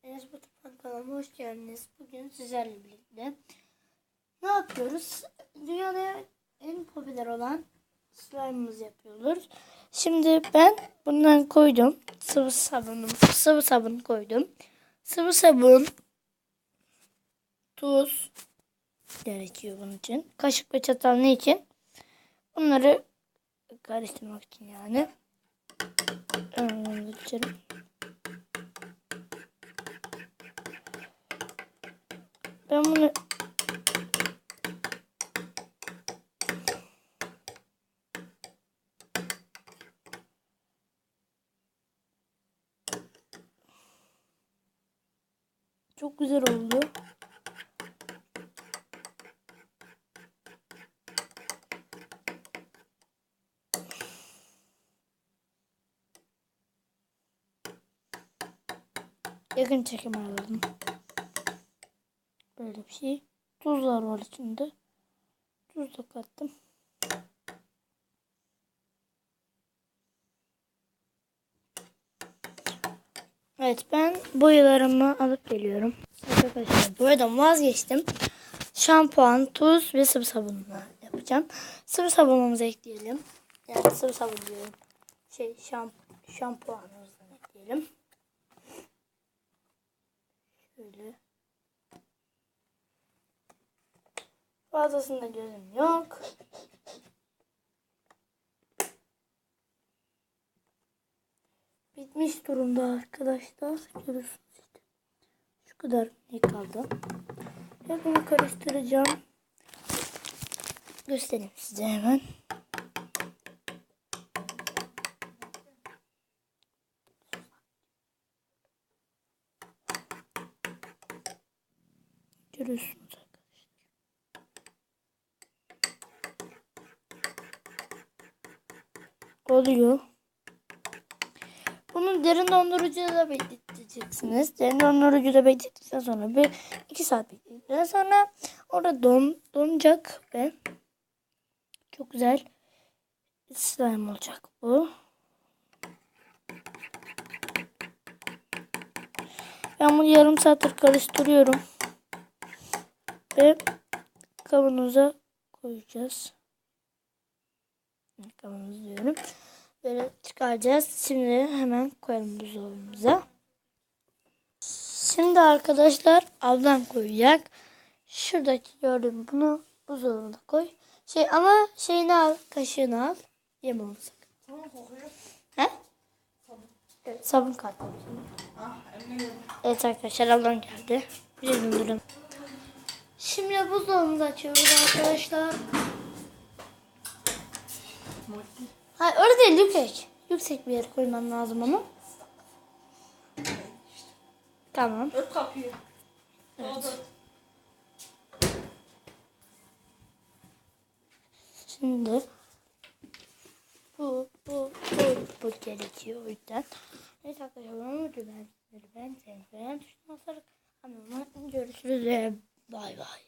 Enes Batur kanalıma hoş geldiniz. Bugün sizlerle birlikte ne yapıyoruz? Dünyada en popüler olan slime'ımızı yapıyoruz. Şimdi ben bundan koydum. Sıvı sabun koydum. Sıvı sabun, tuz gerekiyor bunun için. Kaşık ve çatal ne için? Bunları karıştırmak için yani. Geçelim. Ben bunu çok güzel oldu. Yakın çekim alalım. Böyle bir şey. Tuzlar var içinde. Tuz da kattım. Evet, ben boyalarımı alıp geliyorum. Arkadaşlar, boyadan vazgeçtim. Şampuan, tuz ve sıvı sabunla yapacağım. Sıvı sabunumuzu ekleyelim. Yani sıvı sabun diyorum. Şampuanımızdan ekleyelim. Şöyle. Fazlasında gözüm yok. Bitmiş durumda arkadaşlar. Görüyorsunuz işte. Şu kadar ne kaldı. Ve bunu karıştıracağım. Göstereyim size hemen. Görüyorsunuz arkadaşlar. Oluyor. Bunu derin dondurucuda bekleteceksiniz. Derin dondurucuda beklettikten sonra 2 saat bekledikten sonra orada donacak ve çok güzel slime olacak bu. Ben bunu yarım saattir karıştırıyorum ve kavanoza koyacağız. Kavanoz diyorum. Böyle çıkaracağız. Şimdi hemen koyalım buzdolabımıza. Şimdi arkadaşlar ablam koyacak. Şuradaki gördüğüm bunu buzdolabına koy. Ama şeyini al, kaşığını al. Yeme onu sakın. Tamam, kokuyor. He? Sabun. Evet, sabun kattım. Eminim. Evet arkadaşlar, ablam geldi. Bir döndürüm. Şimdi buzdolabımızı açıyoruz arkadaşlar. Hayır, öyle değil, yüksek. Yüksek bir yere koymam lazım onu. Tamam. Ört kapıyı. Evet. Şimdi bu gerekiyor o yüzden. Evet arkadaşlar, ben seni beğen tuşuna basarak görüşürüz ve bay bay.